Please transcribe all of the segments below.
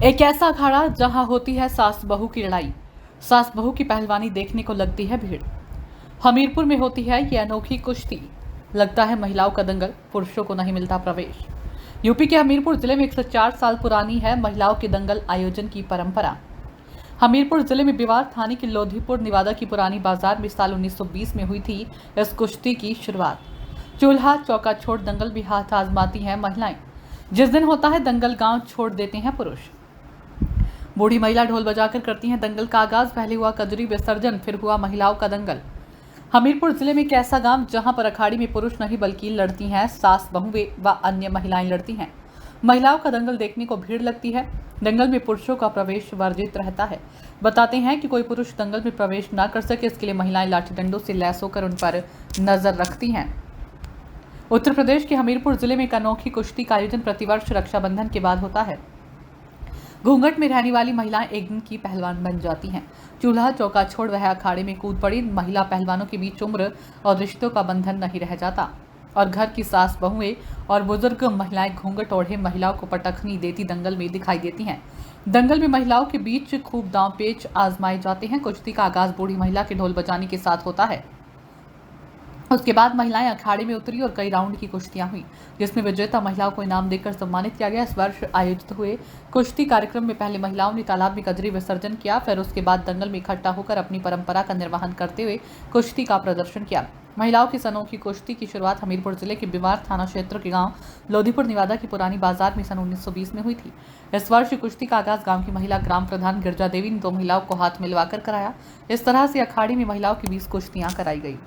एक ऐसा अखाड़ा जहां होती है सास बहू की लड़ाई। सास बहू की पहलवानी देखने को लगती है भीड़। हमीरपुर में होती है ये अनोखी कुश्ती। लगता है महिलाओं का दंगल, पुरुषों को नहीं मिलता प्रवेश। यूपी के हमीरपुर जिले में 104 साल पुरानी है महिलाओं के दंगल आयोजन की परंपरा। हमीरपुर जिले में बिवार थाने के लोधीपुर निवादा की पुरानी बाजार में साल 1920 में हुई थी इस कुश्ती की शुरुआत। चूल्हा चौका छोड़ दंगल भी हाथ आजमाती हैं महिलाएं। जिस दिन होता है दंगल, गांव छोड़ देते हैं पुरुष। बूढ़ी महिला ढोल बजाकर करती हैं दंगल का आगाज। पहले हुआ कजरी विसर्जन, फिर हुआ महिलाओं का दंगल। हमीरपुर जिले में एक ऐसा गांव जहां पर अखाड़ी में पुरुष नहीं बल्कि लड़ती हैं सास बहुएं व अन्य महिलाएं लड़ती हैं। महिलाओं का दंगल देखने को भीड़ लगती है। दंगल में पुरुषों का प्रवेश वर्जित रहता है। बताते हैं कि कोई पुरुष दंगल में प्रवेश न कर सके, इसके लिए महिलाएं लाठी डंडों से लैस होकर उन पर नजर रखती हैं। उत्तर प्रदेश के हमीरपुर जिले में एक अनोखी कुश्ती का आयोजन प्रतिवर्ष रक्षाबंधन के बाद होता है। घूंघट में रहने वाली महिलाएं एक दिन की पहलवान बन जाती हैं। चूल्हा चौका छोड़ वह अखाड़े में कूद पड़ी। महिला पहलवानों के बीच उम्र और रिश्तों का बंधन नहीं रह जाता और घर की सास बहुएं और बुजुर्ग महिलाएं घूंघट ओढ़े महिलाओं को पटखनी देती दंगल में दिखाई देती हैं। दंगल में महिलाओं के बीच खूब दांव पेच आजमाए जाते हैं। कुश्ती का आगाज बूढ़ी महिला के ढोल बजाने के साथ होता है। उसके बाद महिलाएं अखाड़े में उतरी और कई राउंड की कुश्तियां हुई, जिसमें विजेता महिलाओं को इनाम देकर सम्मानित किया गया। इस वर्ष आयोजित हुए कुश्ती कार्यक्रम में पहले महिलाओं ने तालाब में कजरी विसर्जन किया, फिर उसके बाद दंगल में इकट्ठा होकर अपनी परंपरा का निर्वहन करते हुए कुश्ती का प्रदर्शन किया। महिलाओं की अनोखी कुश्ती की शुरुआत हमीरपुर जिले के बिवार थाना क्षेत्र के गांव लोधीपुर निवादा की पुरानी बाजार में सन 1920 में हुई थी। इस वर्ष कुश्ती का आगाज गांव की महिला ग्राम प्रधान गिरजा देवी ने 2 महिलाओं को हाथ मिलवाकर कराया। इस तरह से अखाड़े में महिलाओं के बीच कुश्तियां कराई गई।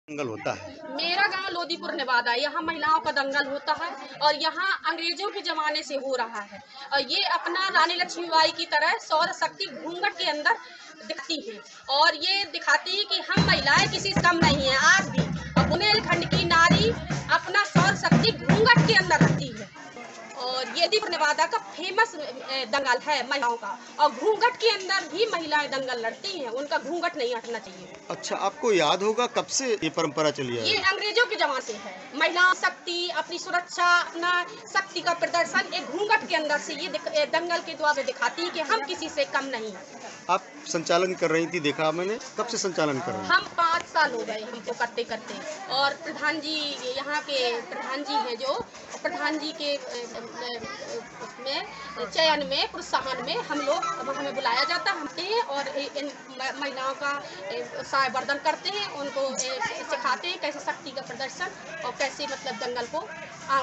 दंगल होता है। मेरा गांव लोधीपुर निवादा, यहाँ महिलाओं का दंगल होता है और यहाँ अंग्रेजों के जमाने से हो रहा है। और ये अपना रानी लक्ष्मीबाई की तरह सौर शक्ति घूंघट के अंदर दिखती है और ये दिखाती है कि हम महिलाएं किसी से कम नहीं है। आज भी बुंदेलखंड की नारी अपना सौर शक्ति घूंघट के अंदर रखती है और ये लोधीपुर निवादा का फेमस दंगल है महिलाओं का। और घूंघट के अंदर भी महिलाएं दंगल लड़ती हैं, उनका घूंघट नहीं हटना चाहिए। अच्छा, आपको याद होगा कब से ये परंपरा चली है? ये अंग्रेजों के जमाने से है। महिला शक्ति, अपनी सुरक्षा, अपना शक्ति का प्रदर्शन एक घूंघट के अंदर से ये दंगल के द्वारा दिखाती है कि हम किसी से कम नहीं है। आप संचालन कर रही थी, देखा मैंने। कब से संचालन कर रही हैं? हम 5 साल हो गए हमको करते करते। और प्रधान जी, यहाँ के प्रधान जी हैं, जो प्रधान जी के उसमें चयन में, प्रोत्साहन में हम लोग हमें बुलाया जाता है और इन महिलाओं का सहायवर्धन करते हैं, उनको सिखाते हैं कैसे शक्ति का प्रदर्शन और कैसे मतलब दंगल को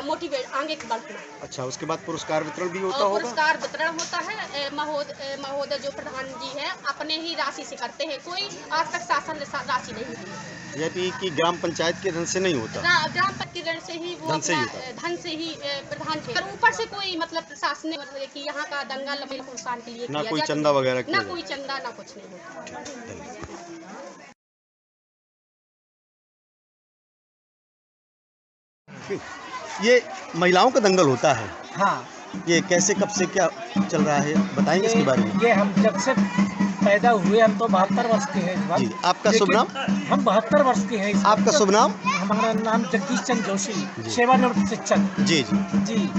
मोटिवेट आगे बढ़ना। अच्छा, उसके बाद पुरस्कार वितरण भी होता होगा? पुरस्कार वितरण होता है। महोदय जो प्रधान जी हैं अपने ही राशि से करते हैं, कोई आज तक शासन राशि नहीं दी है। यदि कि ग्राम पंचायत के धन से नहीं होता? ग्राम पंचायत के धन से ही वो धन से ही प्रधान थे। पर ऊपर से कोई मतलब प्रशासनिक मतलब कि यहाँ का दंगल प्रोत्साहन के लिए ना कोई चंदा वगैरह, ना कोई चंदा, ना कुछ नहीं होता। ये महिलाओं का दंगल होता है। हाँ, ये कैसे, कब से, क्या चल रहा है, बताएंगे इसके बारे में? ये हम जब से पैदा हुए, हम तो 72 वर्ष के हैं इस बार। जी, आपका शुभ नाम? हम 72 वर्ष के हैं इस बार। आपका शुभ नाम? हमारा नाम जगदीश चंद्र जोशी, सेवानिवृत्त शिक्षक। जी जी जी।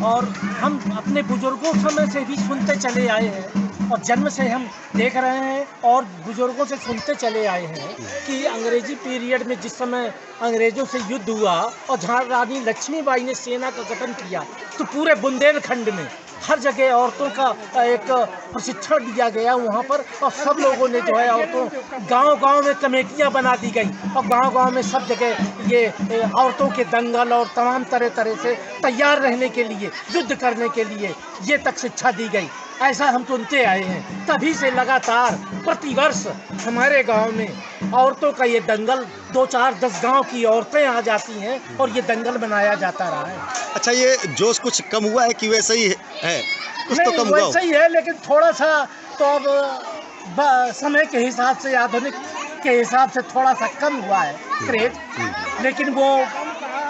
और हम अपने बुजुर्गों समय से भी सुनते चले आए हैं और जन्म से हम देख रहे हैं और बुजुर्गों से सुनते चले आए हैं कि अंग्रेजी पीरियड में जिस समय अंग्रेजों से युद्ध हुआ और जहाँ रानी लक्ष्मीबाई ने सेना का गठन किया, तो पूरे बुंदेलखंड में हर जगह औरतों का एक प्रशिक्षण दिया गया वहाँ पर। और सब लोगों ने जो है औरतों, गांव-गांव में कमेटियाँ बना दी गई और गांव-गांव में सब जगह ये औरतों के दंगल और तमाम तरह से तैयार रहने के लिए, युद्ध करने के लिए ये तक शिक्षा दी गई। ऐसा हम सुनते आए हैं। तभी से लगातार प्रतिवर्ष हमारे गांव में औरतों का ये दंगल, 2, 4, 10 गांव की औरतें आ जाती हैं और ये दंगल मनाया जाता रहा है। अच्छा, ये जोश कुछ कम हुआ है कि वैसे ही है? कुछ तो कम हुआ? वैसे ही है, लेकिन थोड़ा सा तो अब समय के हिसाब से, आधुनिक के हिसाब से थोड़ा सा कम हुआ है क्रेज, लेकिन वो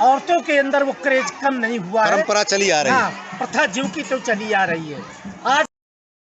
औरतों के अंदर वो क्रेज कम नहीं हुआ है। परंपरा चली आ रही है। हाँ, प्रथा जीव की तो चली आ रही है।